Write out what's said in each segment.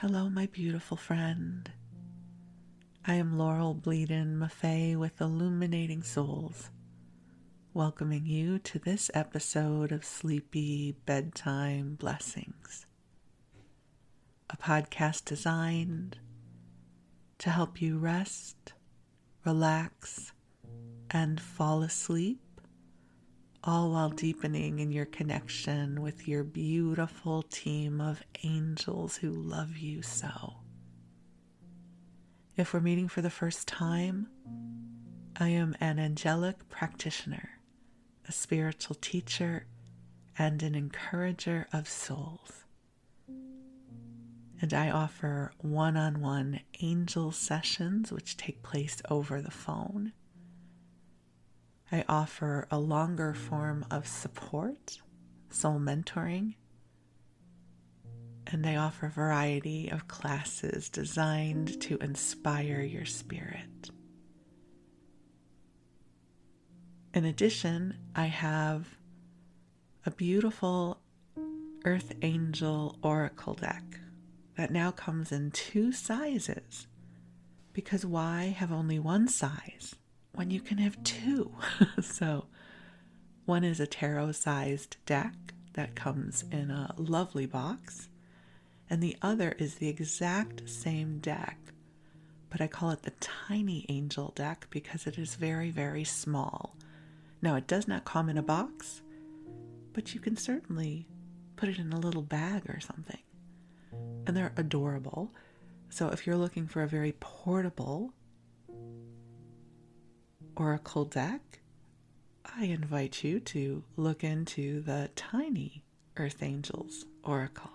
Hello, my beautiful friend. I am Laurel Bleadon-Maffei with Illuminating Souls, welcoming you to this episode of Sleepy Bedtime Blessings, a podcast designed to help you rest, relax, and fall asleep, all while deepening in your connection with your beautiful team of angels who love you so. If we're meeting for the first time, I am an angelic practitioner, a spiritual teacher, and an encourager of souls. And I offer one-on-one angel sessions which take place over the phone. I offer a longer form of support, soul mentoring, and I offer a variety of classes designed to inspire your spirit. In addition, I have a beautiful Earth Angel Oracle deck that now comes in 2 sizes, because why have only one size when you can have 2? So one is a tarot-sized deck that comes in a lovely box, and the other is the exact same deck, but I call it the Tiny Angel deck because it is very, very small. Now, it does not come in a box, but you can certainly put it in a little bag or something. And they're adorable. So if you're looking for a very portable oracle deck, I invite you to look into the Tiny Earth Angels Oracle.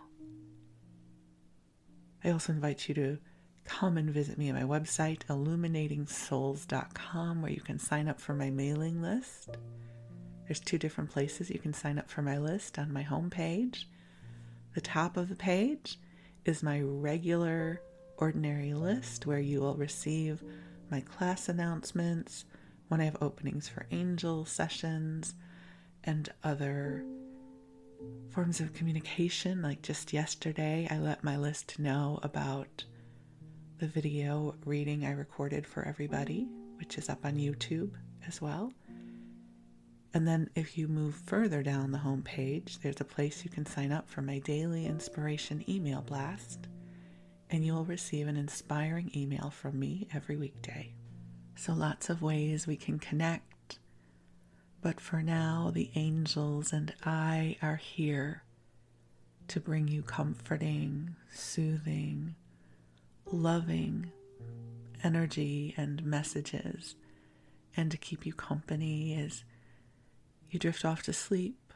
I also invite you to come and visit me at my website, illuminatingsouls.com, where you can sign up for my mailing list. There's 2 different places you can sign up for my list on my homepage. The top of the page is my regular ordinary list where you will receive my class announcements, when I have openings for angel sessions, and other forms of communication. Like just yesterday, I let my list know about the video reading I recorded for everybody, which is up on YouTube as well. And then if you move further down the home page, there's a place you can sign up for my daily inspiration email blast, and you'll receive an inspiring email from me every weekday. So lots of ways we can connect. But for now, the angels and I are here to bring you comforting, soothing, loving energy and messages, and to keep you company as you drift off to sleep,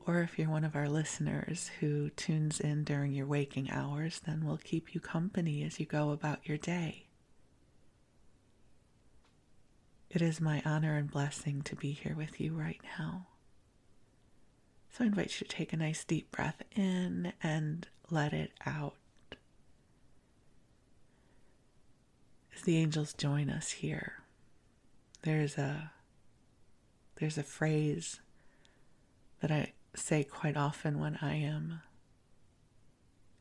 or if you're one of our listeners who tunes in during your waking hours, then we'll keep you company as you go about your day. It is my honor and blessing to be here with you right now. So I invite you to take a nice deep breath in and let it out. As the angels join us here, there's a phrase that I say quite often when I am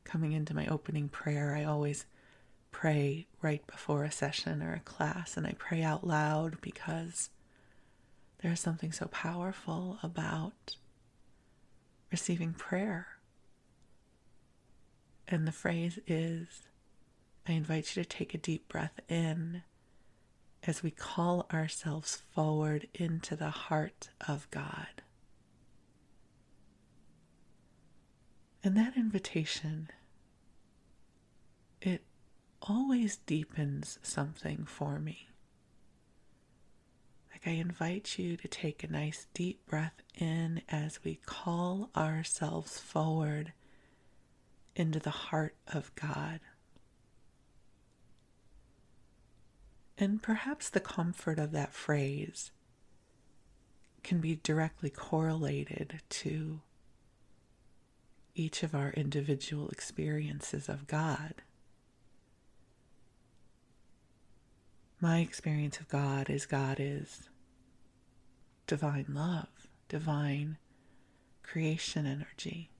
coming into my opening prayer. I always pray right before a session or a class, and I pray out loud because there's something so powerful about receiving prayer. And the phrase is, I invite you to take a deep breath in as we call ourselves forward into the heart of God. And that invitation, it always deepens something for me. Like I invite you to take a nice deep breath in as we call ourselves forward into the heart of God. And perhaps the comfort of that phrase can be directly correlated to each of our individual experiences of God. My experience of God is divine love, divine creation energy.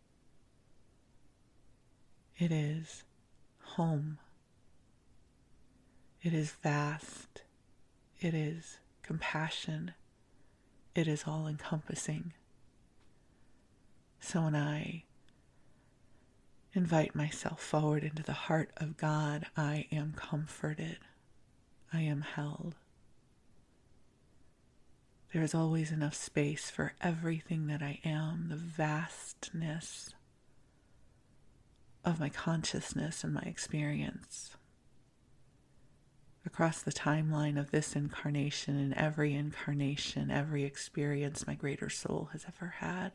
It is home. It is vast. It is compassion. It is all encompassing. So when I invite myself forward into the heart of God, I am comforted. I am held. There is always enough space for everything that I am, the vastness of my consciousness and my experience. Across the timeline of this incarnation and every incarnation, every experience my greater soul has ever had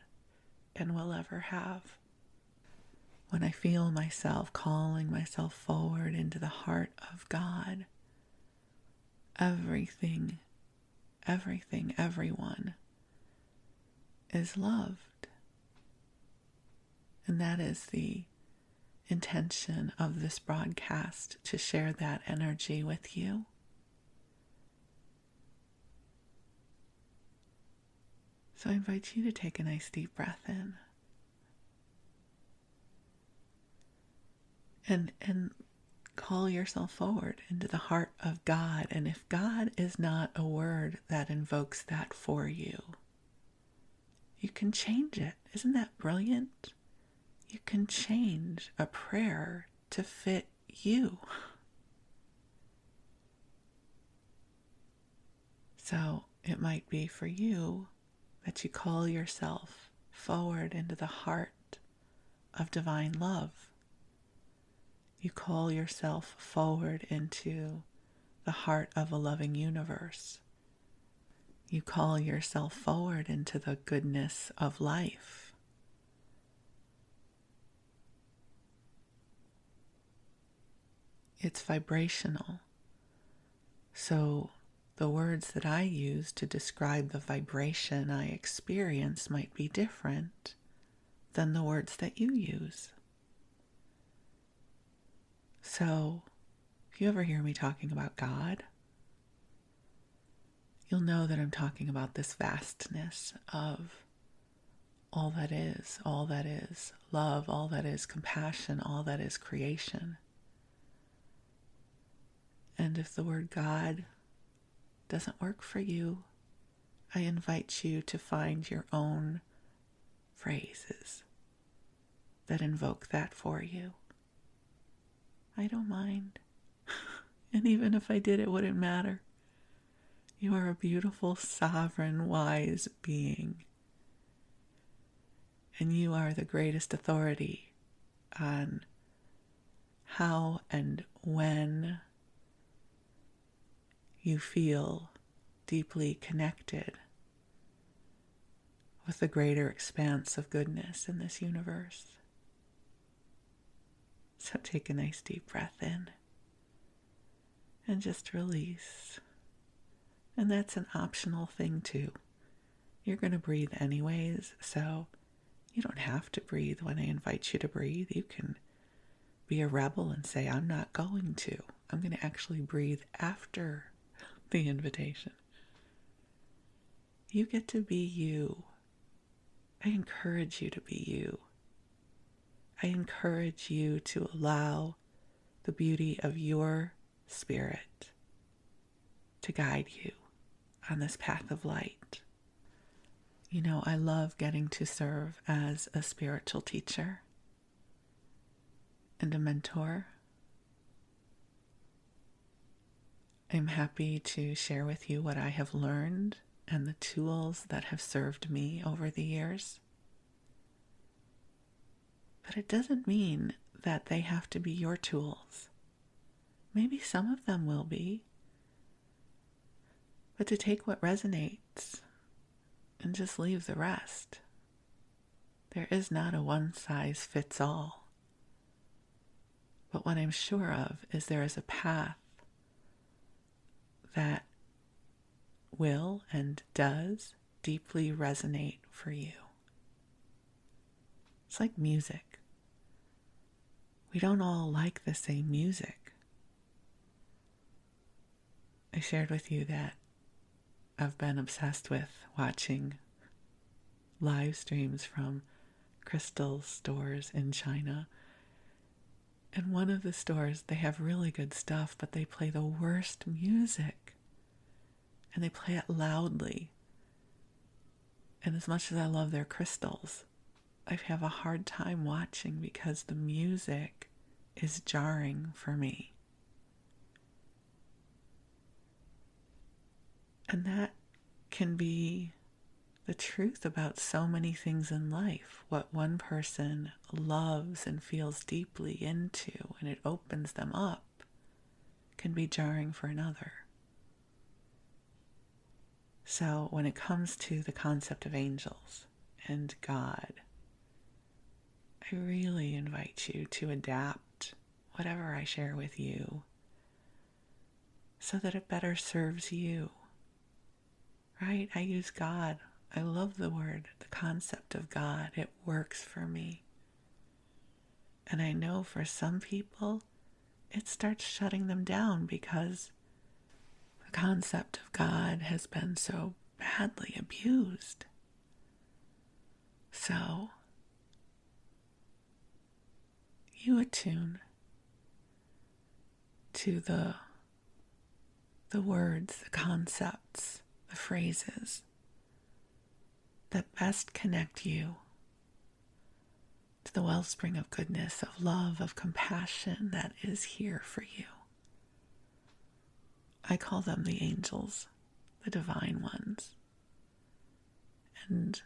and will ever have. When I feel myself calling myself forward into the heart of God, everything, everyone is loved. And that is the intention of this broadcast, to share that energy with you. So I invite you to take a nice deep breath in. And call yourself forward into the heart of God. And if God is not a word that invokes that for you, you can change it. Isn't that brilliant? You can change a prayer to fit you. So it might be for you that you call yourself forward into the heart of divine love. You call yourself forward into the heart of a loving universe. You call yourself forward into the goodness of life. It's vibrational. So the words that I use to describe the vibration I experience might be different than the words that you use. So, if you ever hear me talking about God, you'll know that I'm talking about this vastness of all that is love, all that is compassion, all that is creation. And if the word God doesn't work for you, I invite you to find your own phrases that invoke that for you. I don't mind. And even if I did, it wouldn't matter. You are a beautiful, sovereign, wise being. And you are the greatest authority on how and when you feel deeply connected with the greater expanse of goodness in this universe. So take a nice deep breath in and just release. And that's an optional thing too. You're going to breathe anyways, so you don't have to breathe when I invite you to breathe. You can be a rebel and say, I'm not going to. I'm going to actually breathe after the invitation. You get to be you. I encourage you to be you. I encourage you to allow the beauty of your spirit to guide you on this path of light. You know, I love getting to serve as a spiritual teacher and a mentor. I'm happy to share with you what I have learned and the tools that have served me over the years. But it doesn't mean that they have to be your tools. Maybe some of them will be. But to take what resonates and just leave the rest. There is not a one-size-fits-all. But what I'm sure of is there is a path that will and does deeply resonate for you. It's like music. We don't all like the same music. I shared with you that I've been obsessed with watching live streams from crystal stores in China. In one of the stores, they have really good stuff, but they play the worst music. And they play it loudly. And as much as I love their crystals, I have a hard time watching because the music is jarring for me. And that can be the truth about so many things in life. What one person loves and feels deeply into, and it opens them up, can be jarring for another. So when it comes to the concept of angels and God, I really invite you to adapt whatever I share with you so that it better serves you. Right? I use God. I love the word, the concept of God. It works for me. And I know for some people, it starts shutting them down because the concept of God has been so badly abused. So, you attune to the words, the concepts, the phrases that best connect you to the wellspring of goodness, of love, of compassion that is here for you. I call them the angels, the divine ones. And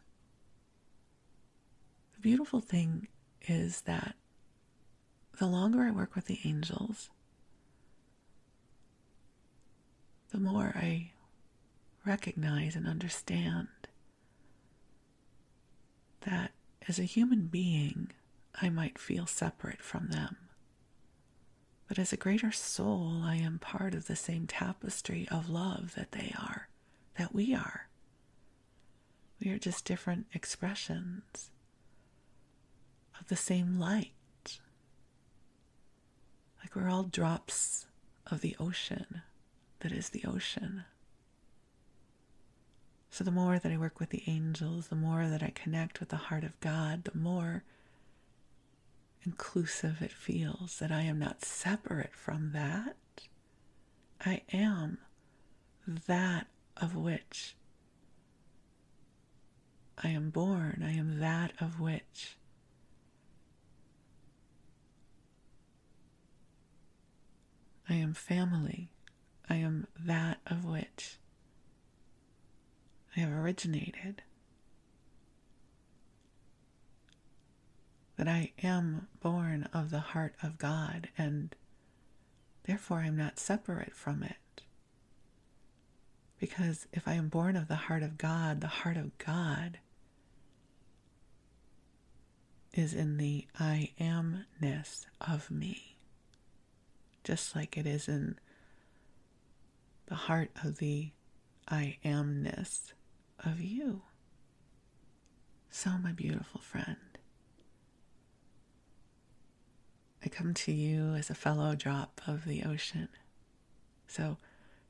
the beautiful thing is that the longer I work with the angels, the more I recognize and understand that as a human being, I might feel separate from them. But as a greater soul, I am part of the same tapestry of love that they are, that we are. We are just different expressions of the same light. Like we're all drops of the ocean that is the ocean. So the more that I work with the angels, the more that I connect with the heart of God, the more inclusive it feels that I am not separate from that. I am that of which I am born. I am that of which I am family. I am that of which I have originated. That I am born of the heart of God, and therefore I am not separate from it. Because if I am born of the heart of God is in the I amness of me. Just like it is in the heart of the I amness of you. So, my beautiful friend, I come to you as a fellow drop of the ocean. So,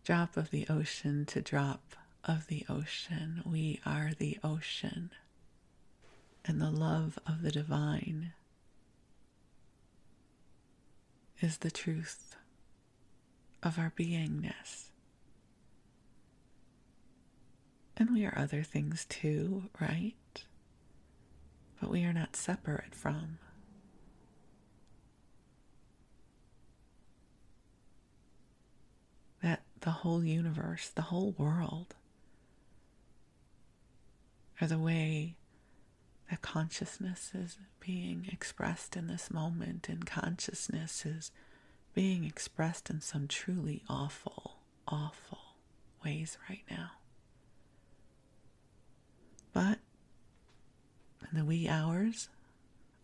drop of the ocean to drop of the ocean. We are the ocean. And the love of the divine is the truth of our beingness. And we are other things too, right? But we are not separate from. That the whole universe, the whole world, are the way that consciousness is being expressed in this moment, and consciousness is being expressed in some truly awful, awful ways right now. But in the wee hours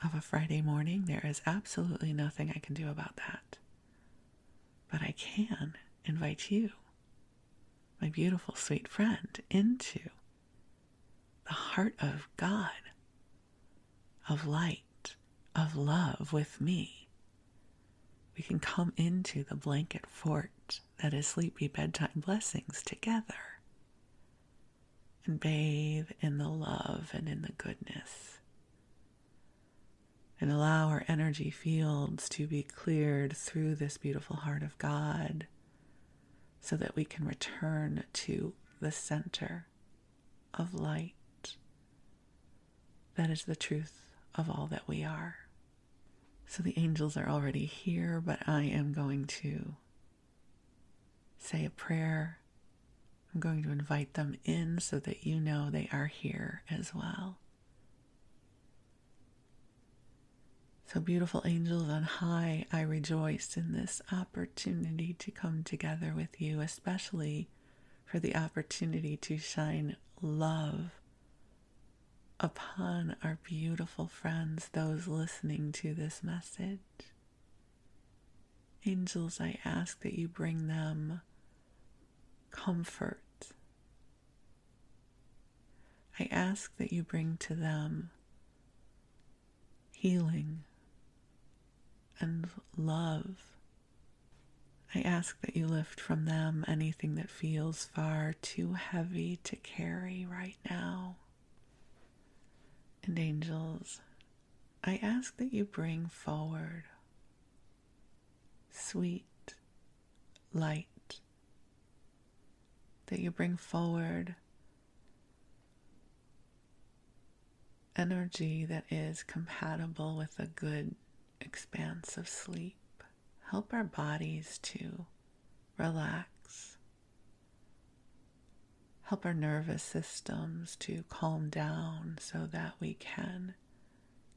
of a Friday morning, there is absolutely nothing I can do about that. But I can invite you, my beautiful, sweet friend, into the heart of God, of light, of love with me. We can come into the blanket fort that is Sleepy Bedtime Blessings together and bathe in the love and in the goodness and allow our energy fields to be cleared through this beautiful heart of God so that we can return to the center of light. That is the truth of all that we are. So the angels are already here, but I am going to say a prayer. I'm going to invite them in so that you know they are here as well. So beautiful angels on high, I rejoice in this opportunity to come together with you, especially for the opportunity to shine love upon our beautiful friends, those listening to this message. Angels, I ask that you bring them comfort. I ask that you bring to them healing and love. I ask that you lift from them anything that feels far too heavy to carry right now. And angels, I ask that you bring forward sweet light, that you bring forward energy that is compatible with a good expanse of sleep. Help our bodies to relax. Help our nervous systems to calm down so that we can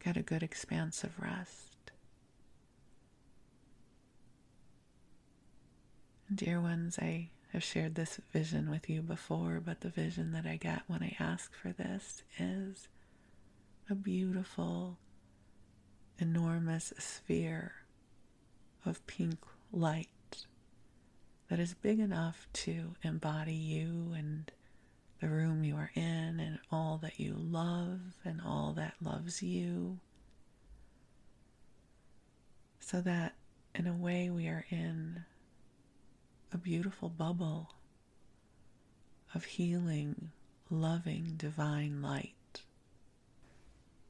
get a good expanse of rest. Dear ones, I have shared this vision with you before, but the vision that I get when I ask for this is a beautiful, enormous sphere of pink light that is big enough to embody you and the room you are in and all that you love and all that loves you, so that in a way we are in a beautiful bubble of healing, loving, divine light.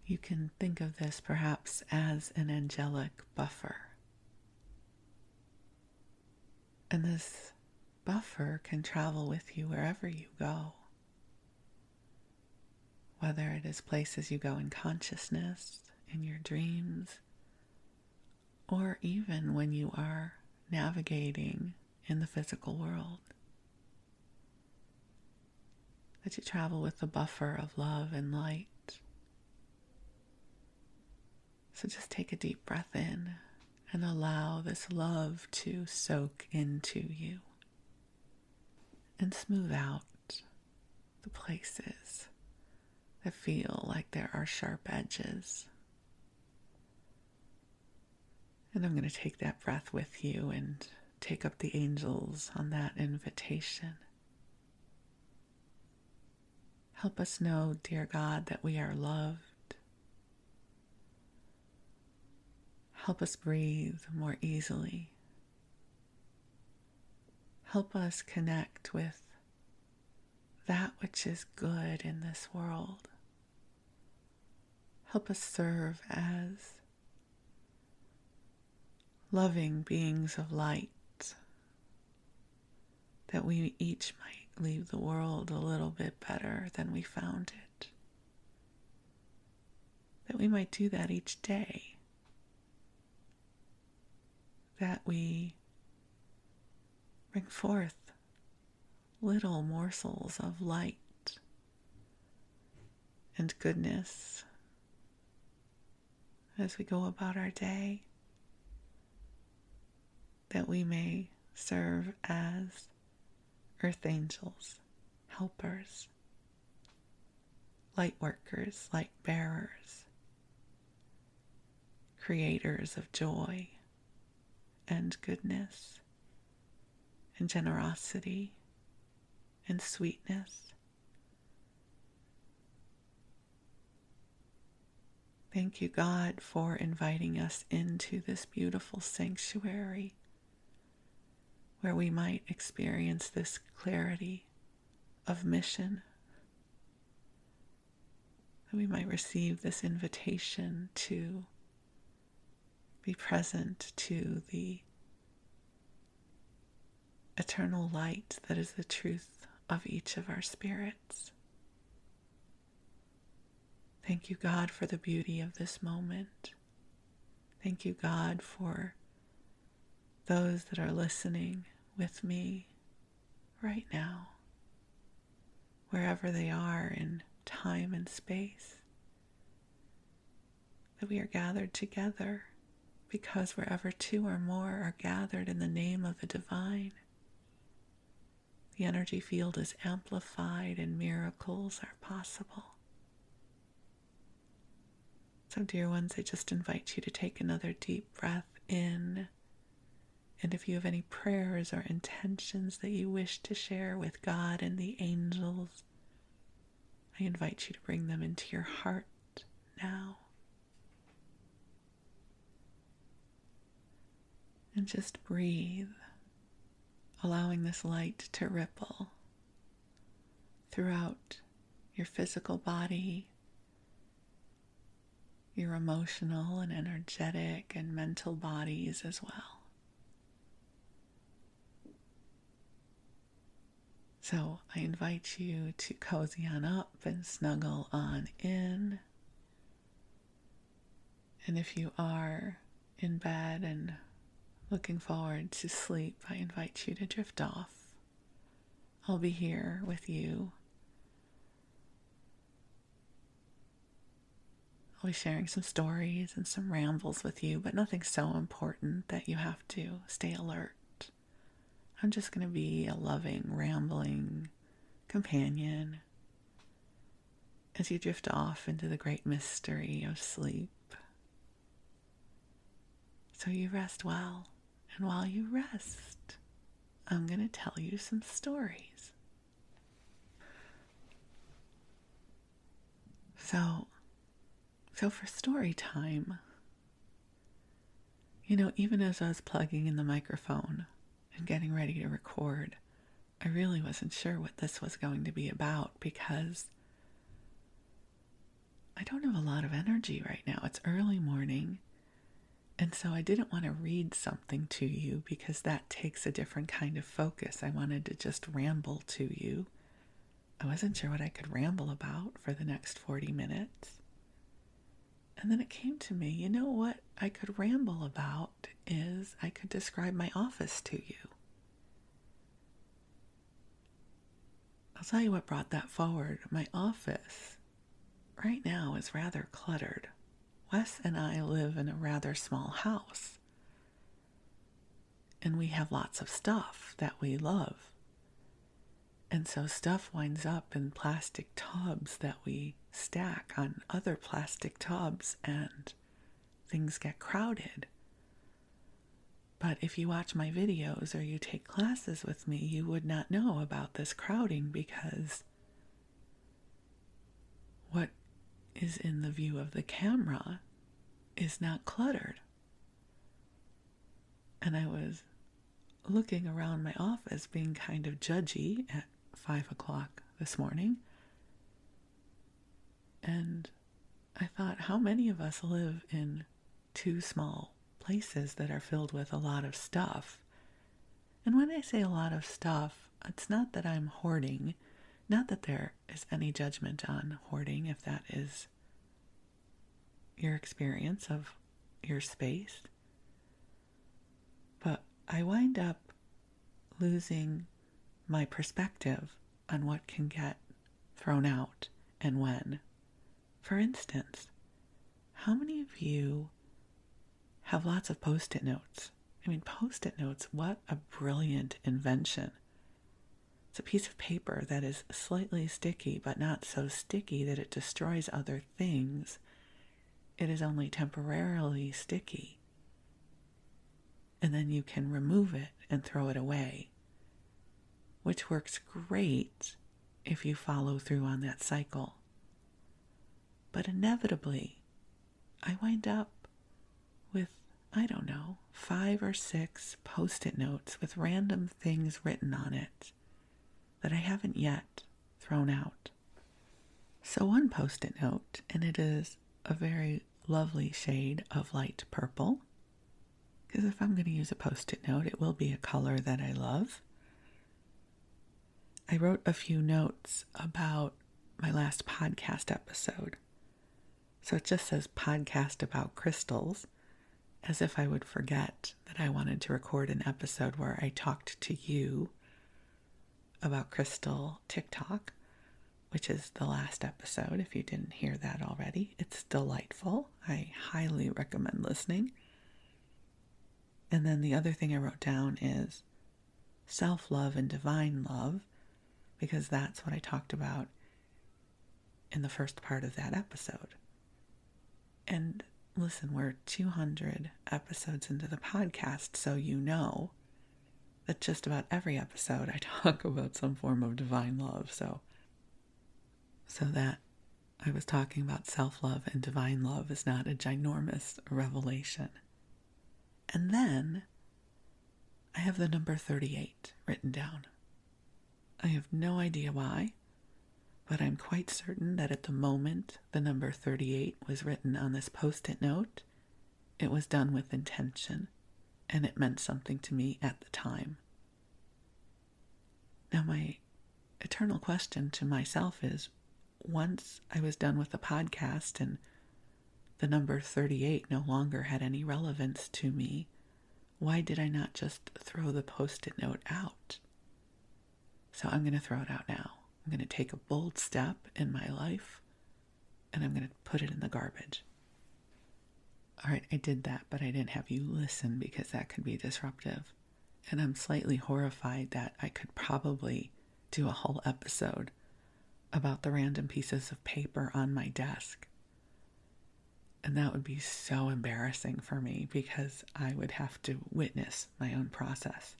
You can think of this perhaps as an angelic buffer. And this buffer can travel with you wherever you go. Whether it is places you go in consciousness, in your dreams, or even when you are navigating in the physical world. That you travel with the buffer of love and light. So just take a deep breath in and allow this love to soak into you and smooth out the places that feel like there are sharp edges. And I'm going to take that breath with you and take up the angels on that invitation. Help us know, dear God, that we are loved. Help us breathe more easily. Help us connect with that which is good in this world. Help us serve as loving beings of light, that we each might leave the world a little bit better than we found it. That we might do that each day. That we bring forth little morsels of light and goodness as we go about our day, that we may serve as earth angels, helpers, light workers, light bearers, creators of joy and goodness and generosity and sweetness. Thank you, God, for inviting us into this beautiful sanctuary where we might experience this clarity of mission, that we might receive this invitation to Be present to the eternal light that is the truth of each of our spirits. Thank you, God, for the beauty of this moment. Thank you, God, for those that are listening with me right now, wherever they are in time and space, that we are gathered together because wherever two or more are gathered in the name of the divine, the energy field is amplified and miracles are possible. So, dear ones, I just invite you to take another deep breath in. And if you have any prayers or intentions that you wish to share with God and the angels, I invite you to bring them into your heart now. And just breathe, allowing this light to ripple throughout your physical body, your emotional and energetic and mental bodies as well. So I invite you to cozy on up and snuggle on in. And if you are in bed and looking forward to sleep, I invite you to drift off. I'll be here with you. I'll be sharing some stories and some rambles with you, but nothing so important that you have to stay alert. I'm just going to be a loving, rambling companion as you drift off into the great mystery of sleep. So you rest well, and while you rest, I'm going to tell you some stories. So for story time, even as I was plugging in the microphone and getting ready to record, I really wasn't sure what this was going to be about because I don't have a lot of energy right now. It's early morning, and so I didn't want to read something to you because that takes a different kind of focus. I wanted to just ramble to you. I wasn't sure what I could ramble about for the next 40 minutes. And then it came to me, you know what I could ramble about is I could describe my office to you. I'll tell you what brought that forward. My office right now is rather cluttered. Wes and I live in a rather small house, and we have lots of stuff that we love. And so stuff winds up in plastic tubs that we stack on other plastic tubs, and things get crowded. But if you watch my videos or you take classes with me, you would not know about this crowding because what is in the view of the camera is not cluttered. And I was looking around my office being kind of judgy at 5 o'clock this morning. And I thought, how many of us live in two small places that are filled with a lot of stuff? And when I say a lot of stuff, it's not that I'm hoarding, not that there is any judgment on hoarding if that is your experience of your space. But I wind up losing my perspective on what can get thrown out and when. For instance, how many of you have lots of Post-it notes? I mean, Post-it notes, what a brilliant invention. It's a piece of paper that is slightly sticky, but not so sticky that it destroys other things. It is only temporarily sticky. And then you can remove it and throw it away, which works great if you follow through on that cycle. But inevitably, I wind up with, 5 or 6 Post-it notes with random things written on it that I haven't yet thrown out. So one Post-it note, and it is a very lovely shade of light purple, because if I'm going to use a Post-it note, it will be a color that I love. I wrote a few notes about my last podcast episode. So it just says podcast about crystals, as if I would forget that I wanted to record an episode where I talked to you about crystal TikTok, which is the last episode. If you didn't hear that already, it's delightful. I highly recommend listening. And then the other thing I wrote down is self-love and divine love, because that's what I talked about in the first part of that episode. And listen, we're 200 episodes into the podcast, so you know that just about every episode I talk about some form of divine love. So that I was talking about self-love and divine love is not a ginormous revelation. And then I have the number 38 written down. I have no idea why, but I'm quite certain that at the moment the number 38 was written on this Post-it note, it was done with intention, and it meant something to me at the time. Now, my eternal question to myself is, once I was done with the podcast and the number 38 no longer had any relevance to me, why did I not just throw the Post-it note out? So I'm going to throw it out now. I'm going to take a bold step in my life, and I'm going to put it in the garbage. All right, I did that, but I didn't have you listen because that could be disruptive. And I'm slightly horrified that I could probably do a whole episode about the random pieces of paper on my desk. And that would be so embarrassing for me because I would have to witness my own process.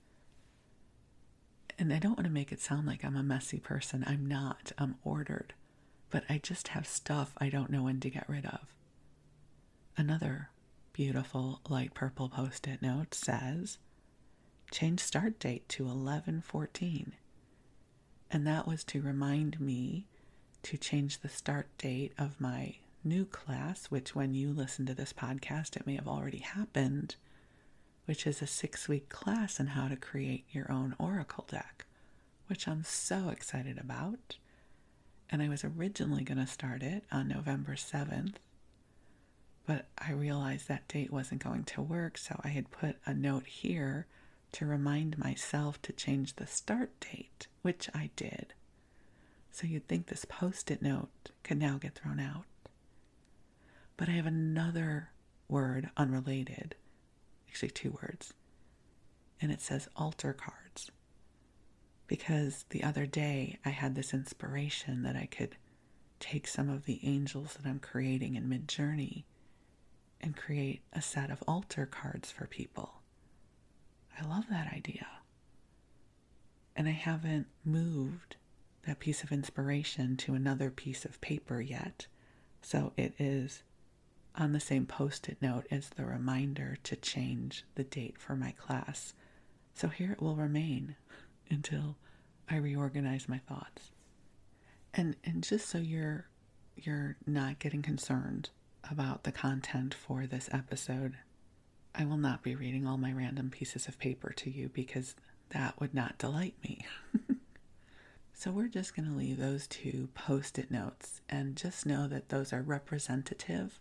And I don't want to make it sound like I'm a messy person. I'm not. I'm ordered. But I just have stuff I don't know when to get rid of. Another beautiful light purple Post-it note says, change start date to 11/14. And that was to remind me to change the start date of my new class, which when you listen to this podcast, it may have already happened, which is a 6-week class on how to create your own oracle deck, which I'm so excited about. And I was originally going to start it on November 7th, but I realized that date wasn't going to work, so I had put a note here to remind myself to change the start date, which I did. So you'd think this Post-it note could now get thrown out. But I have another word unrelated, actually 2 words, and it says altar cards. Because the other day I had this inspiration that I could take some of the angels that I'm creating in Midjourney and create a set of altar cards for people. I love that idea. And I haven't moved that piece of inspiration to another piece of paper yet. So it is on the same Post-it note as the reminder to change the date for my class. So here it will remain until I reorganize my thoughts. And just so you're not getting concerned about the content for this episode, I will not be reading all my random pieces of paper to you because that would not delight me. So we're just going to leave those 2 Post-it notes and just know that those are representative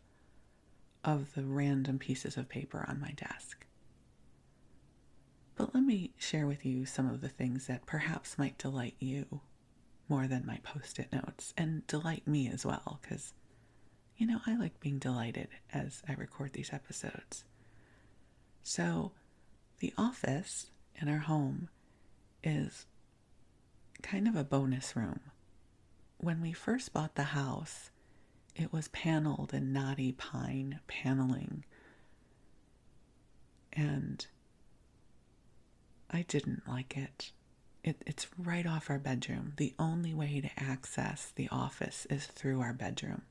of the random pieces of paper on my desk. But let me share with you some of the things that perhaps might delight you more than my Post-it notes, and delight me as well, because, I like being delighted as I record these episodes. So, the office in our home is kind of a bonus room. When we first bought the house, it was paneled in knotty pine paneling, and I didn't like it. It's right off our bedroom. The only way to access the office is through our bedroom.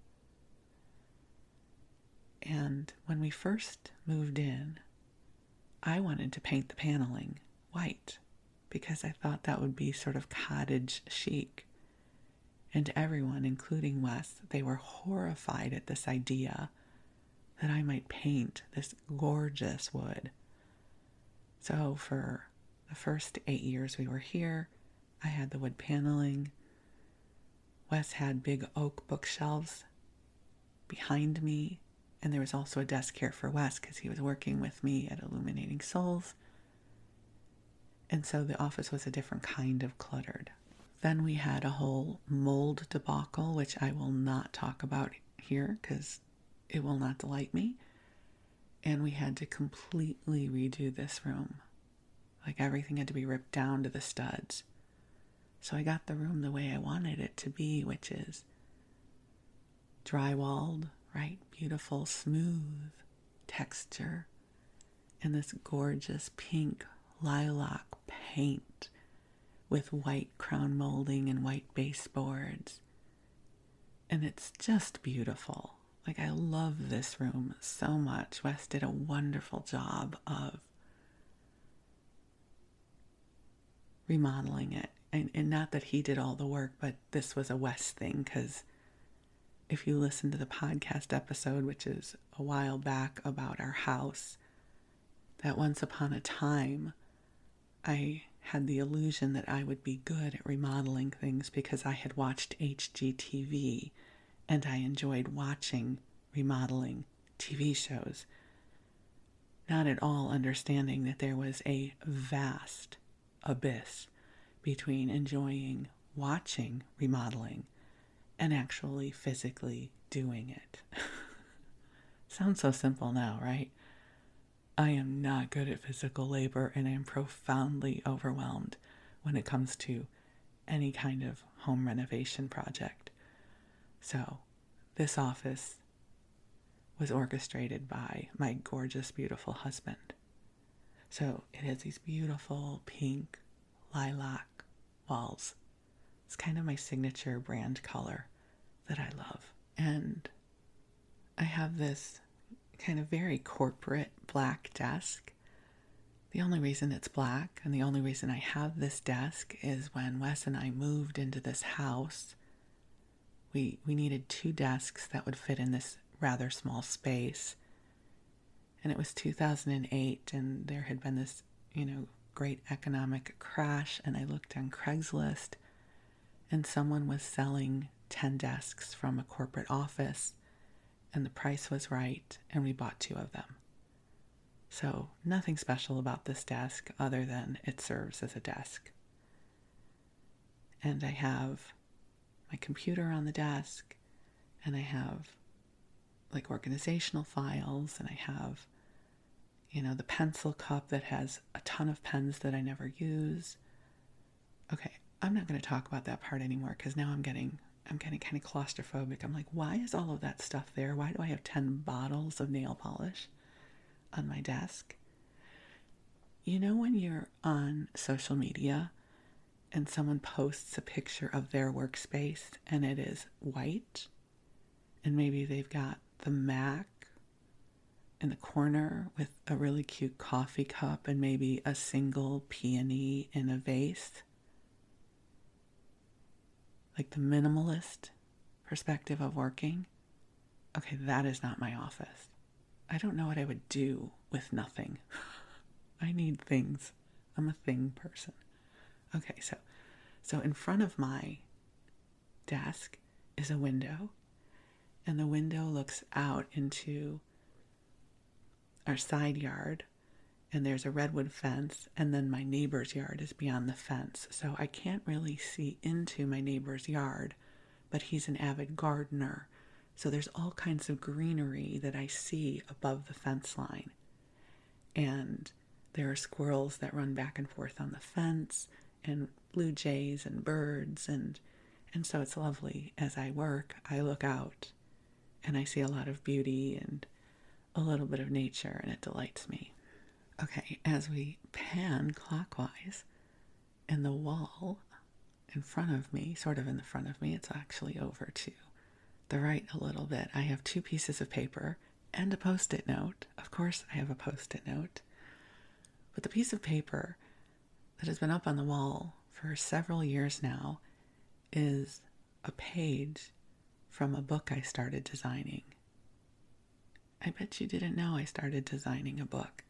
And when we first moved in, I wanted to paint the paneling white because I thought that would be sort of cottage chic. And everyone, including Wes, they were horrified at this idea that I might paint this gorgeous wood So for the first 8 years we were here, I had the wood paneling. Wes had big oak bookshelves behind me, and there was also a desk here for Wes because he was working with me at Illuminating Souls. And so the office was a different kind of cluttered. Then we had a whole mold debacle, which I will not talk about here because it will not delight me. And we had to completely redo this room. Like everything had to be ripped down to the studs. So I got the room the way I wanted it to be, which is drywalled, right? Beautiful, smooth texture. And this gorgeous pink lilac paint with white crown molding and white baseboards. And it's just beautiful. Like, I love this room so much. Wes did a wonderful job of remodeling it. And not that he did all the work, but this was a Wes thing, because if you listen to the podcast episode, which is a while back about our house, that once upon a time, I had the illusion that I would be good at remodeling things because I had watched HGTV and I enjoyed watching remodeling TV shows, not at all understanding that there was a vast abyss between enjoying watching remodeling and actually physically doing it. Sounds so simple now, right? I am not good at physical labor, and I am profoundly overwhelmed when it comes to any kind of home renovation project. So, this office was orchestrated by my gorgeous, beautiful husband. So, it has these beautiful pink lilac walls. It's kind of my signature brand color that I love. And I have this kind of very corporate black desk. The only reason it's black and the only reason I have this desk is when Wes and I moved into this house, we needed 2 desks that would fit in this rather small space. And it was 2008, and there had been this, great economic crash, and I looked on Craigslist, and someone was selling 10 desks from a corporate office, and the price was right, and we bought 2 of them. So nothing special about this desk other than it serves as a desk. And I have my computer on the desk, and I have like organizational files, and I have, the pencil cup that has a ton of pens that I never use. Okay, I'm not going to talk about that part anymore because now I'm getting kind of claustrophobic. I'm like, why is all of that stuff there? Why do I have 10 bottles of nail polish on my desk? When you're on social media and someone posts a picture of their workspace and it is white, and maybe they've got the Mac in the corner with a really cute coffee cup and maybe a single peony in a vase. Like the minimalist perspective of working. Okay, that is not my office. I don't know what I would do with nothing. I need things. I'm a thing person. Okay, so in front of my desk is a window, and the window looks out into our side yard, and there's a redwood fence, and then my neighbor's yard is beyond the fence. So I can't really see into my neighbor's yard, but he's an avid gardener. So there's all kinds of greenery that I see above the fence line. And there are squirrels that run back and forth on the fence, and blue jays and birds, and so it's lovely. As I work, I look out and I see a lot of beauty and a little bit of nature, and it delights me. Okay, as we pan clockwise, in the wall in front of me, sort of in the front of me, it's actually over to the right a little bit, I have 2 pieces of paper and a Post-it note. Of course I have a Post-it note. But the piece of paper that has been up on the wall for several years now is a page from a book I started designing. I bet you didn't know I started designing a book.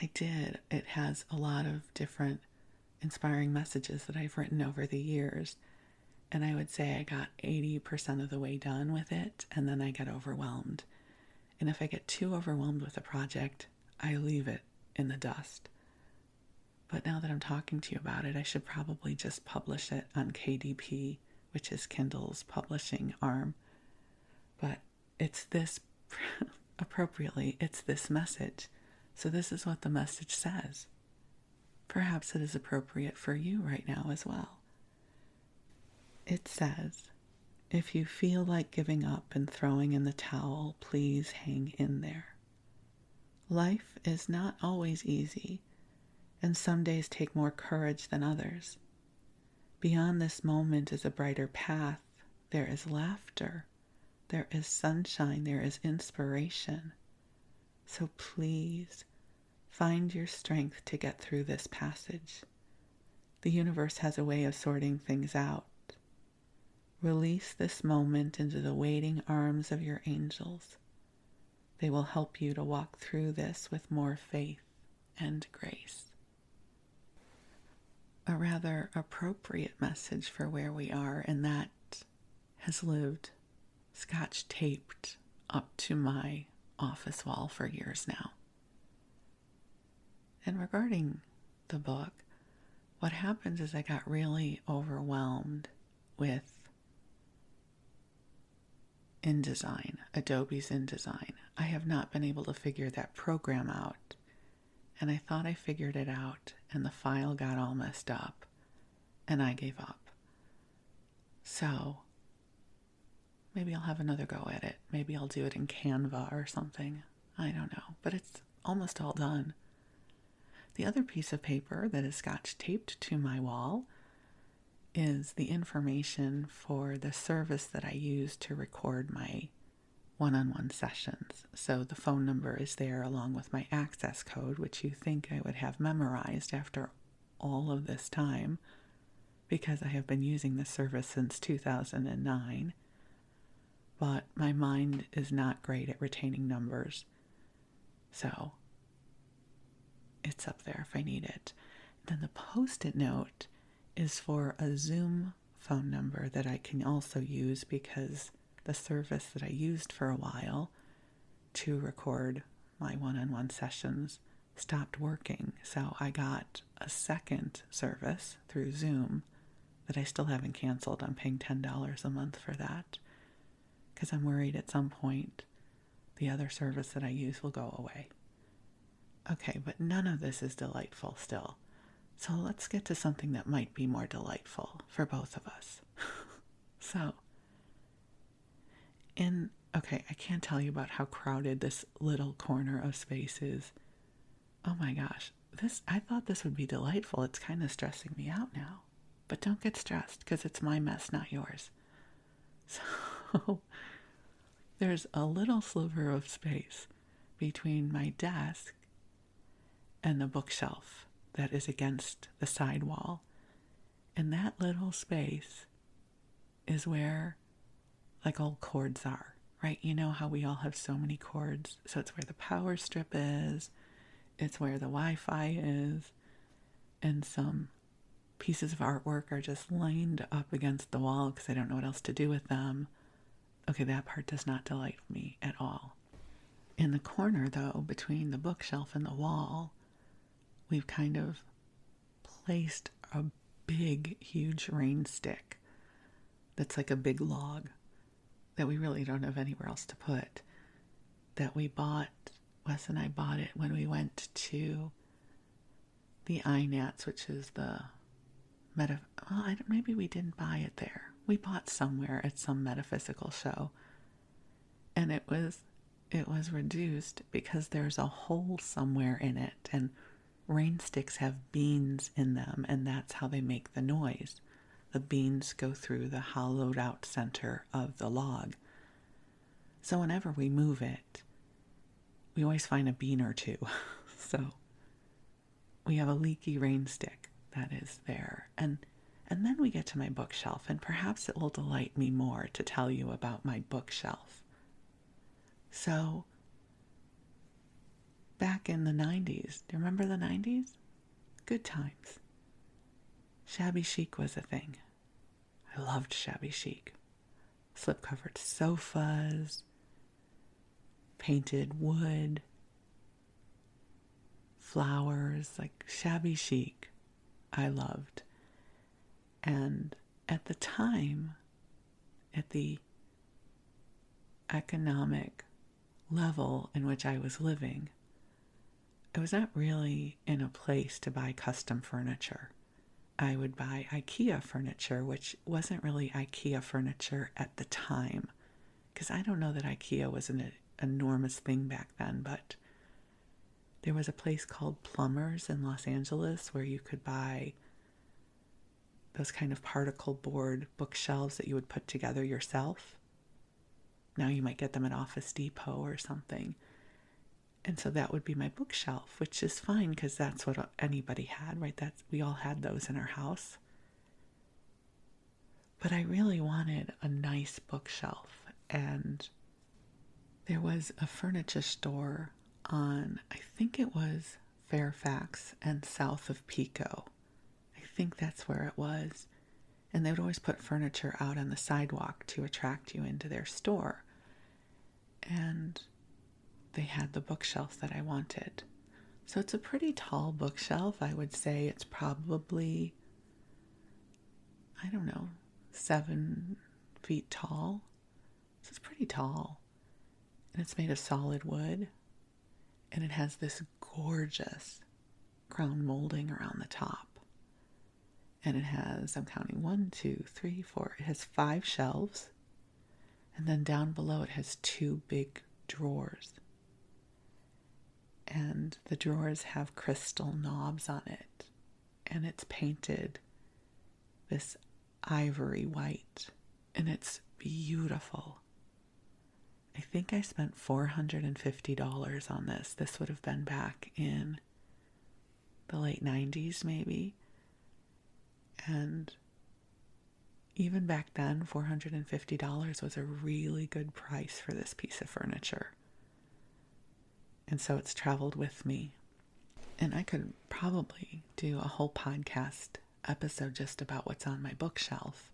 I did. It has a lot of different inspiring messages that I've written over the years. And I would say I got 80% of the way done with it, and then I get overwhelmed. And if I get too overwhelmed with a project, I leave it in the dust. But now that I'm talking to you about it, I should probably just publish it on KDP, which is Kindle's publishing arm. But it's this, appropriately, it's this message. So this is what the message says. Perhaps it is appropriate for you right now as well. It says, if you feel like giving up and throwing in the towel, please hang in there. Life is not always easy, and some days take more courage than others. Beyond this moment is a brighter path. There is laughter. There is sunshine. There is inspiration. So please, find your strength to get through this passage. The universe has a way of sorting things out. Release this moment into the waiting arms of your angels. They will help you to walk through this with more faith and grace. A rather appropriate message for where we are, and that has lived scotch taped up to my office wall for years now. And regarding the book, what happens is I got really overwhelmed with InDesign, Adobe's InDesign. I have not been able to figure that program out, and I thought I figured it out, and the file got all messed up, and I gave up. So maybe I'll have another go at it. Maybe I'll do it in Canva or something. I don't know, but it's almost all done. The other piece of paper that is scotch taped to my wall is the information for the service that I use to record my one-on-one sessions. So the phone number is there along with my access code, which you think I would have memorized after all of this time, because I have been using this service since 2009. But my mind is not great at retaining numbers. So it's up there if I need it. Then the post-it note is for a Zoom phone number that I can also use because the service that I used for a while to record my one-on-one sessions stopped working. So I got a second service through Zoom that I still haven't canceled. I'm paying $10 a month for that because I'm worried at some point the other service that I use will go away. Okay, but none of this is delightful still. So let's get to something that might be more delightful for both of us. I can't tell you about how crowded this little corner of space is. Oh my gosh, I thought this would be delightful. It's kind of stressing me out now. But don't get stressed because it's my mess, not yours. So there's a little sliver of space between my desk and the bookshelf that is against the side wall. And that little space is where like old cords are, right? You know how we all have so many cords. So it's where the power strip is, it's where the Wi-Fi is, and some pieces of artwork are just lined up against the wall because I don't know what else to do with them. Okay, that part does not delight me at all. In the corner, though, between the bookshelf and the wall, we've kind of placed a big, huge rain stick that's like a big log that we really don't have anywhere else to put, that we bought. Wes and I bought it when we went to the INATS, which is the maybe we didn't buy it there. We bought somewhere at some metaphysical show, and it was reduced because there's a hole somewhere in it, and rain sticks have beans in them, and that's how they make the noise. The beans go through the hollowed out center of the log. So whenever we move it, we always find a bean or two. So we have a leaky rain stick that is there. And then we get to my bookshelf, and perhaps it will delight me more to tell you about my bookshelf. So back in the 90s. Do you remember the 90s? Good times. Shabby chic was a thing. I loved shabby chic. Slip-covered sofas, painted wood, flowers, like shabby chic. I loved. And at the time, at the economic level in which I was living, I was not really in a place to buy custom furniture. I would buy IKEA furniture, which wasn't really IKEA furniture at the time, because I don't know that IKEA was an enormous thing back then, but there was a place called Plumbers in Los Angeles where you could buy those kind of particle board bookshelves that you would put together yourself. Now you might get them at Office Depot or something. And so that would be my bookshelf, which is fine because that's what anybody had, right? We all had those in our house. But I really wanted a nice bookshelf. And there was a furniture store on, I think it was Fairfax and south of Pico. I think that's where it was. And they would always put furniture out on the sidewalk to attract you into their store. And they had the bookshelf that I wanted. So it's a pretty tall bookshelf. I would say it's probably, 7 feet tall. So it's pretty tall. And it's made of solid wood. And it has this gorgeous crown molding around the top. And it has, I'm counting 1, 2, 3, 4. It has 5 shelves. And then down below it has 2 big drawers. And the drawers have crystal knobs on it. And it's painted this ivory white. And it's beautiful. I think I spent $450 on this. This would have been back in the late 90s maybe. And even back then, $450 was a really good price for this piece of furniture. And so it's traveled with me. And I could probably do a whole podcast episode just about what's on my bookshelf.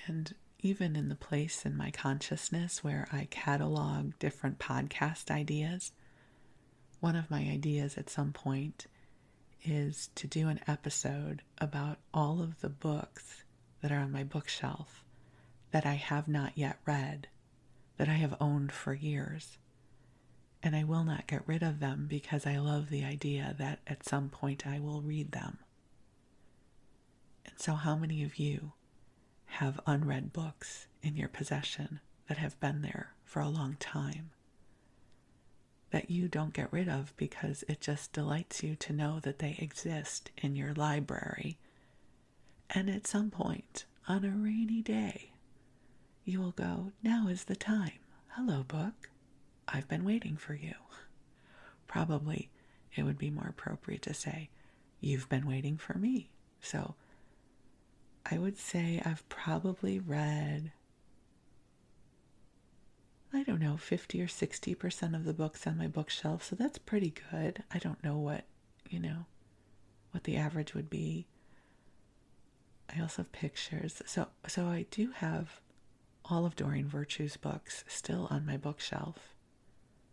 And even in the place in my consciousness where I catalog different podcast ideas, one of my ideas at some point is to do an episode about all of the books that are on my bookshelf that I have not yet read, that I have owned for years. And I will not get rid of them because I love the idea that at some point I will read them. And so how many of you have unread books in your possession that have been there for a long time that you don't get rid of because it just delights you to know that they exist in your library? And at some point on a rainy day, you will go, now is the time. Hello, book. I've been waiting for you. Probably it would be more appropriate to say, you've been waiting for me. So I would say I've probably read, 50 or 60% of the books on my bookshelf. So that's pretty good. I don't know what the average would be. I also have pictures. So I do have all of Doreen Virtue's books still on my bookshelf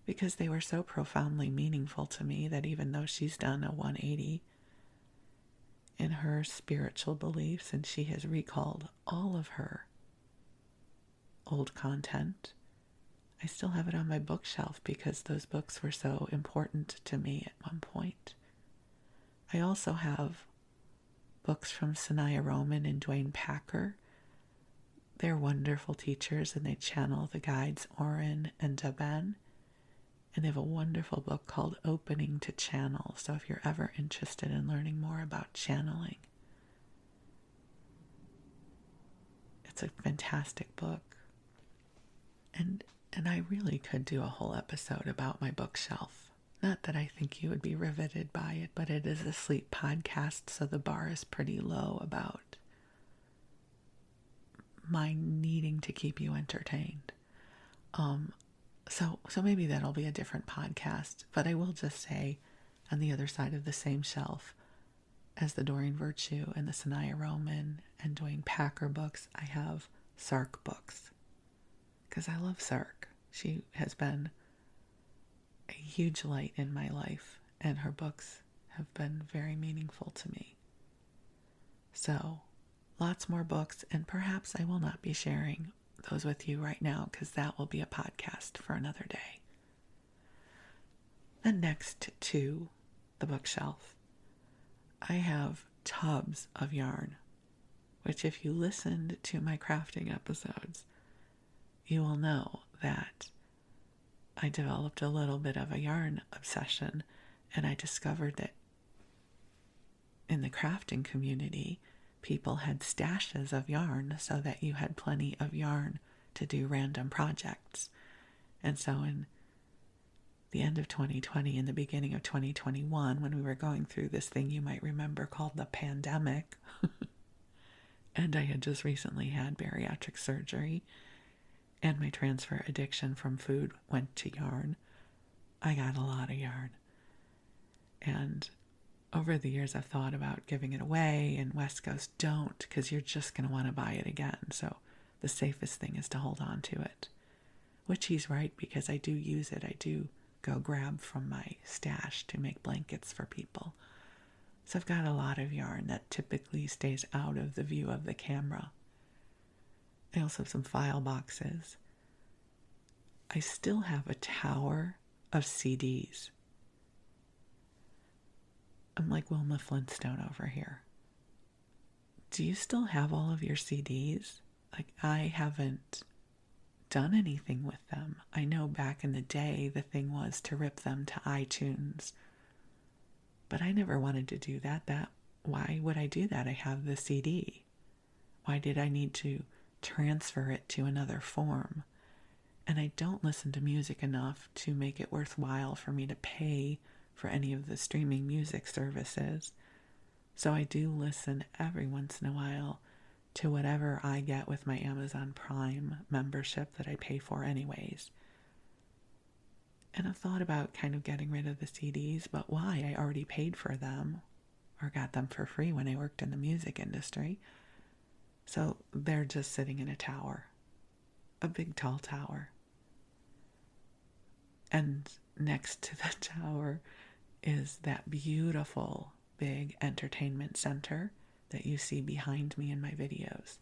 because they were so profoundly meaningful to me that even though she's done a 180 in her spiritual beliefs and she has recalled all of her old content, I still have it on my bookshelf because those books were so important to me at one point. I also have books from Sanaya Roman and Dwayne Packer. They're wonderful teachers and they channel the guides Oren and Daben. And they have a wonderful book called Opening to Channel. So if you're ever interested in learning more about channeling, it's a fantastic book. And I really could do a whole episode about my bookshelf. Not that I think you would be riveted by it, but it is a sleep podcast, so the bar is pretty low about my needing to keep you entertained. So maybe that'll be a different podcast, but I will just say on the other side of the same shelf as the Doreen Virtue and the Sanaya Roman and Dwayne Packer books, I have Sark books. Because I love Sark. She has been a huge light in my life, and her books have been very meaningful to me. So, lots more books, and perhaps I will not be sharing those with you right now because that will be a podcast for another day. Then next to the bookshelf, I have tubs of yarn, which if you listened to my crafting episodes, you will know that I developed a little bit of a yarn obsession, and I discovered that in the crafting community, people had stashes of yarn so that you had plenty of yarn to do random projects. And so in the end of 2020 and the beginning of 2021, when we were going through this thing you might remember called the pandemic, and I had just recently had bariatric surgery, and my transfer addiction from food went to yarn, I got a lot of yarn. And over the years, I've thought about giving it away, and Wes goes, don't, because you're just going to want to buy it again. So the safest thing is to hold on to it, which he's right, because I do use it. I do go grab from my stash to make blankets for people. So I've got a lot of yarn that typically stays out of the view of the camera. I also have some file boxes. I still have a tower of CDs. I'm like Wilma Flintstone over here. Do you still have all of your CDs? Like, I haven't done anything with them. I know back in the day the thing was to rip them to iTunes, but I never wanted to do that. Why would I do that? I have the CD. Why did I need to transfer it to another form? And I don't listen to music enough to make it worthwhile for me to pay for any of the streaming music services. So I do listen every once in a while to whatever I get with my Amazon Prime membership that I pay for anyways. And I've thought about kind of getting rid of the CDs, but why? I already paid for them or got them for free when I worked in the music industry. So they're just sitting in a tower, a big tall tower. And next to the tower is that beautiful big entertainment center that you see behind me in my videos.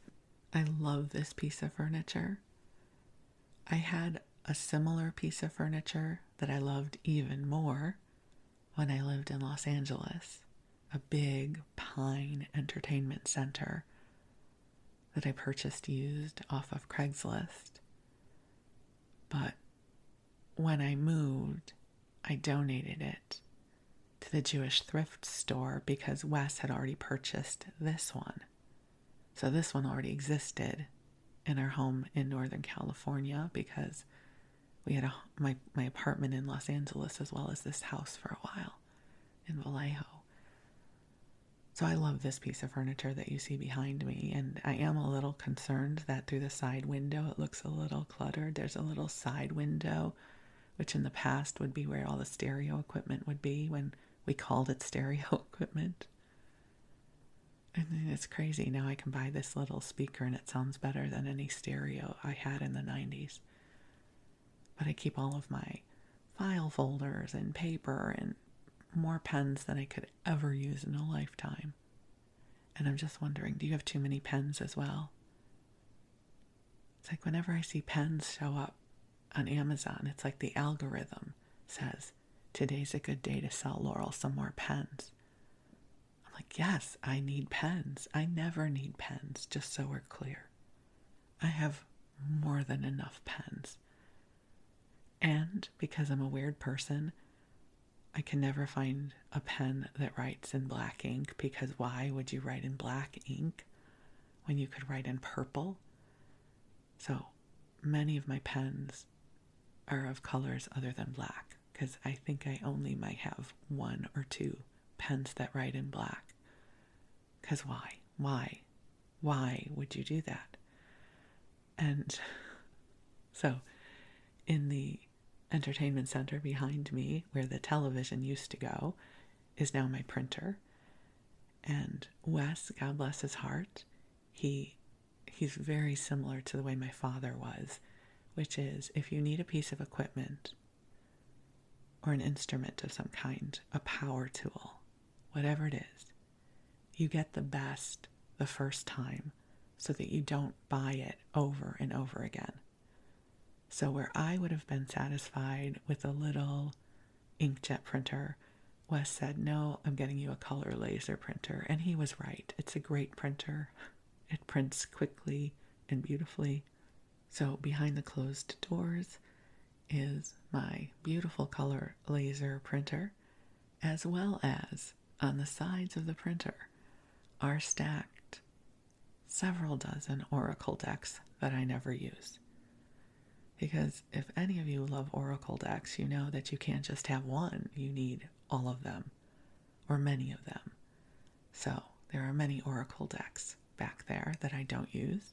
I love this piece of furniture. I had a similar piece of furniture that I loved even more when I lived in Los Angeles, a big pine entertainment center that I purchased used off of Craigslist. But when I moved, I donated it to the Jewish thrift store because Wes had already purchased this one. So this one already existed in our home in Northern California because we had my apartment in Los Angeles as well as this house for a while in Vallejo. So I love this piece of furniture that you see behind me, and I am a little concerned that through the side window it looks a little cluttered. There's a little side window, which in the past would be where all the stereo equipment would be when we called it stereo equipment. And then it's crazy. Now I can buy this little speaker and it sounds better than any stereo I had in the 90s. But I keep all of my file folders and paper and more pens than I could ever use in a lifetime. And I'm just wondering, do you have too many pens as well? It's like whenever I see pens show up on Amazon, it's like the algorithm says, today's a good day to sell Laurel some more pens. I'm like, yes, I need pens. I never need pens, just so we're clear. I have more than enough pens. And because I'm a weird person, I can never find a pen that writes in black ink, because why would you write in black ink when you could write in purple? So many of my pens are of colors other than black, because I think I only might have one or two pens that write in black. Because why? Why would you do that? And so in the entertainment center behind me, where the television used to go, is now my printer. And Wes, God bless his heart, he's very similar to the way my father was, which is if you need a piece of equipment or an instrument of some kind, a power tool, whatever it is, you get the best the first time so that you don't buy it over and over again. So where I would have been satisfied with a little inkjet printer, Wes said, no, I'm getting you a color laser printer. And he was right. It's a great printer. It prints quickly and beautifully. So behind the closed doors is my beautiful color laser printer, as well as on the sides of the printer are stacked several dozen oracle decks that I never use. Because if any of you love oracle decks, you know that you can't just have one. You need all of them, or many of them. So there are many oracle decks back there that I don't use.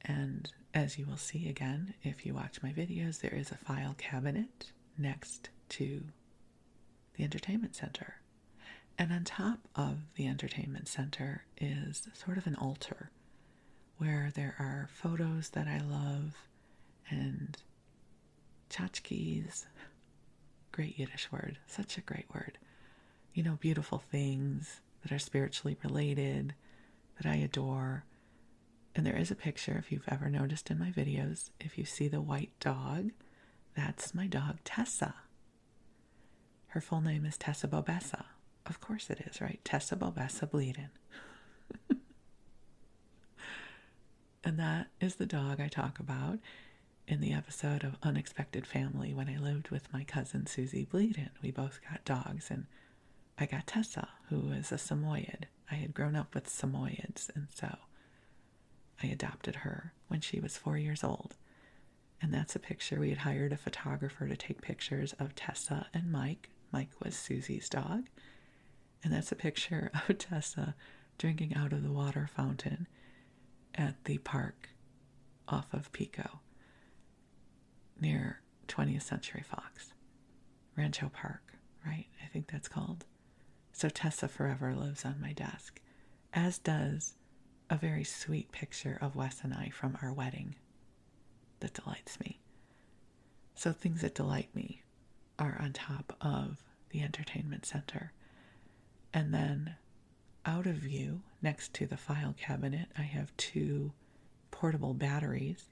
And as you will see again, if you watch my videos, there is a file cabinet next to the entertainment center. And on top of the entertainment center is sort of an altar where there are photos that I love and tchotchkes, great Yiddish word, such a great word. You know, beautiful things that are spiritually related, that I adore. And there is a picture, if you've ever noticed in my videos, if you see the white dog, that's my dog Tessa. Her full name is Tessa Bobessa. Of course it is, right? Tessa Bobessa Bleadon. And that is the dog I talk about in the episode of Unexpected Family when I lived with my cousin Susie Bleadon. We both got dogs, and I got Tessa, who is a Samoyed. I had grown up with Samoyeds, and so I adopted her when she was 4 years old. And that's a picture. We had hired a photographer to take pictures of Tessa and Mike. Mike was Susie's dog. And that's a picture of Tessa drinking out of the water fountain at the park off of Pico near 20th Century Fox. Rancho Park, right? I think that's called. So Tessa forever lives on my desk, as does a very sweet picture of Wes and I from our wedding that delights me. So things that delight me are on top of the entertainment center. And then out of view, next to the file cabinet, I have 2 portable batteries.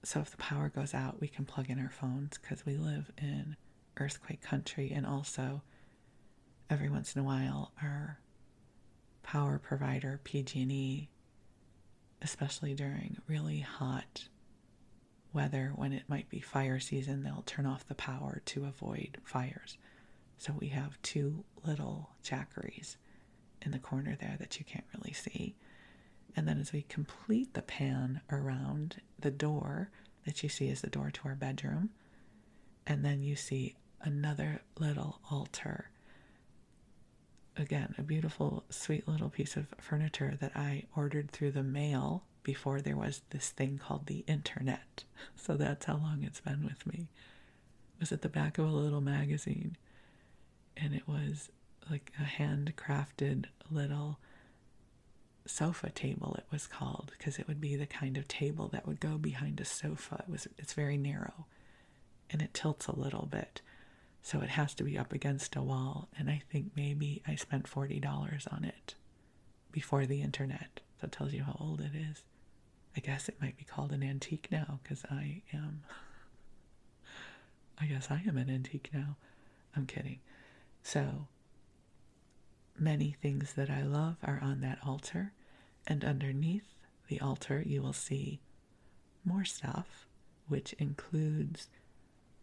So if the power goes out, we can plug in our phones because we live in earthquake country. And also, every once in a while, our power provider, PG&E, especially during really hot weather when it might be fire season, they'll turn off the power to avoid fires. So we have 2 little jackeries in the corner there that you can't really see. And then as we complete the pan around the door that you see is the door to our bedroom, and then you see another little altar. Again, a beautiful, sweet little piece of furniture that I ordered through the mail before there was this thing called the internet. So that's how long it's been with me. It was at the back of a little magazine, and it was like a handcrafted little sofa table, it was called, because it would be the kind of table that would go behind a sofa. It's very narrow, and it tilts a little bit, so it has to be up against a wall. And I think maybe I spent $40 on it before the internet. That tells you how old it is. I guess it might be called an antique now, because I guess I am an antique now. I'm kidding. So many things that I love are on that altar, and underneath the altar you will see more stuff, which includes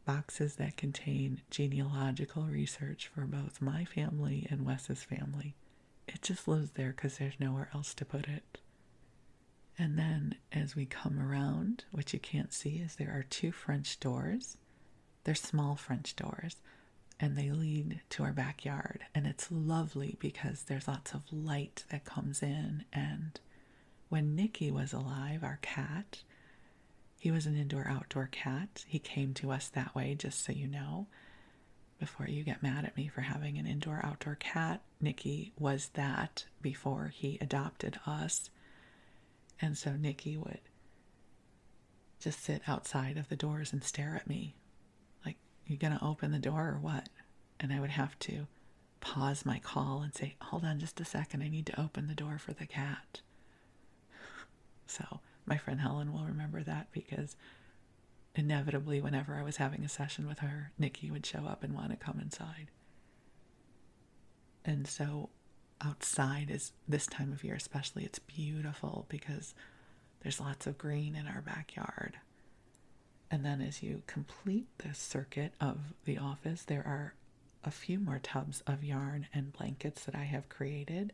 boxes that contain genealogical research for both my family and Wes's family. It just lives there because there's nowhere else to put it. And then as we come around, what you can't see is there are 2 French doors. They're small French doors, and they lead to our backyard. And it's lovely because there's lots of light that comes in. And when Nicky was alive, our cat, He was an indoor-outdoor cat. He came to us that way, just so you know. Before you get mad at me for having an indoor-outdoor cat, Nikki was that before he adopted us. And so Nikki would just sit outside of the doors and stare at me. Like, you gonna open the door or what? And I would have to pause my call and say, hold on just a second, I need to open the door for the cat. So my friend Helen will remember that, because inevitably whenever I was having a session with her, Nikki would show up and want to come inside. And so outside is, this time of year especially, it's beautiful because there's lots of green in our backyard. And then as you complete the circuit of the office, there are a few more tubs of yarn and blankets that I have created,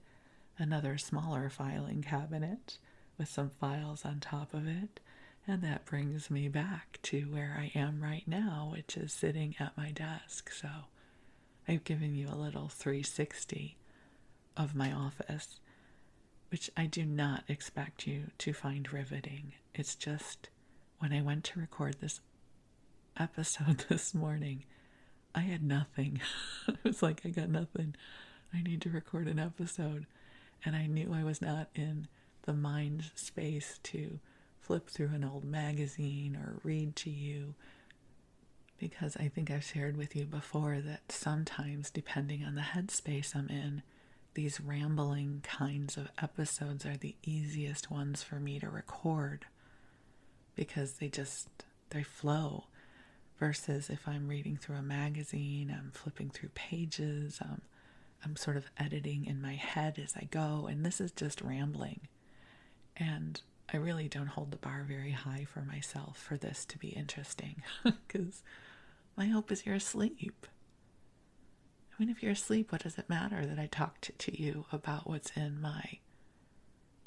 another smaller filing cabinet with some files on top of it, and that brings me back to where I am right now, which is sitting at my desk. So I've given you a little 360 of my office, which I do not expect you to find riveting. It's just, when I went to record this episode this morning, I had nothing. It was like, I got nothing. I need to record an episode. And I knew I was not in the mind space to flip through an old magazine or read to you, because I think I've shared with you before that sometimes, depending on the headspace I'm in, these rambling kinds of episodes are the easiest ones for me to record, because they flow. Versus if I'm reading through a magazine, I'm flipping through pages, I'm sort of editing in my head as I go, and this is just rambling. And I really don't hold the bar very high for myself for this to be interesting, because my hope is you're asleep. I mean, if you're asleep, what does it matter that I talked to you about what's in my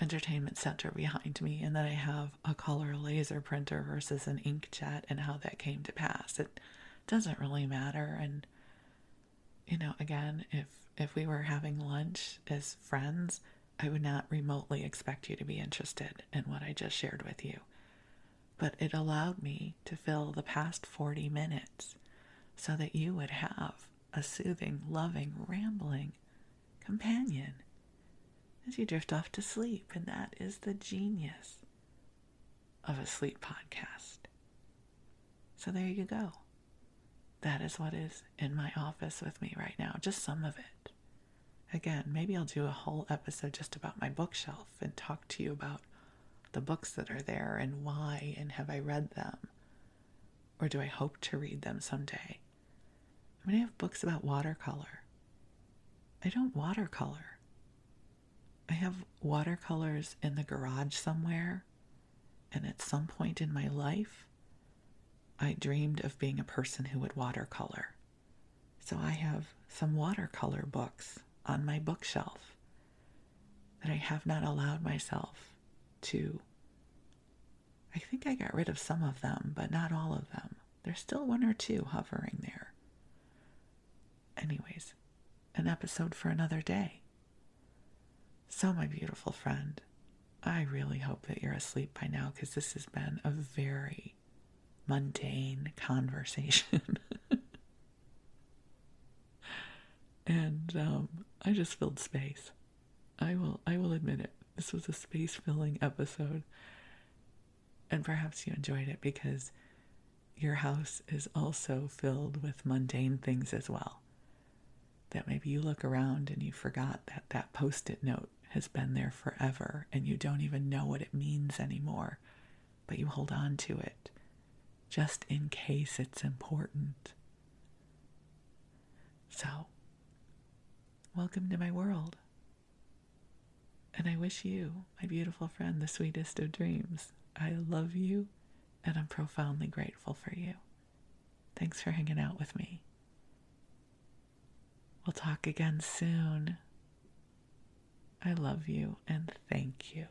entertainment center behind me, and that I have a color laser printer versus an inkjet, and how that came to pass? It doesn't really matter. And, again, if we were having lunch as friends, I would not remotely expect you to be interested in what I just shared with you. But it allowed me to fill the past 40 minutes so that you would have a soothing, loving, rambling companion as you drift off to sleep. And that is the genius of a sleep podcast. So there you go. That is what is in my office with me right now, just some of it. Again, maybe I'll do a whole episode just about my bookshelf and talk to you about the books that are there and why, and have I read them? Or do I hope to read them someday? I mean, I have books about watercolor. I don't watercolor. I have watercolors in the garage somewhere, and at some point in my life, I dreamed of being a person who would watercolor. So I have some watercolor books on my bookshelf that I have not allowed myself to. I think I got rid of some of them, but not all of them. There's still one or two hovering there. Anyways, an episode for another day. So, my beautiful friend, I really hope that you're asleep by now, because this has been a very mundane conversation. And I just filled space. I will admit it. This was a space-filling episode. And perhaps you enjoyed it because your house is also filled with mundane things as well. That maybe you look around and you forgot that that Post-it note has been there forever and you don't even know what it means anymore, but you hold on to it just in case it's important. So, welcome to my world. And I wish you, my beautiful friend, the sweetest of dreams. I love you, and I'm profoundly grateful for you. Thanks for hanging out with me. We'll talk again soon. I love you, and thank you.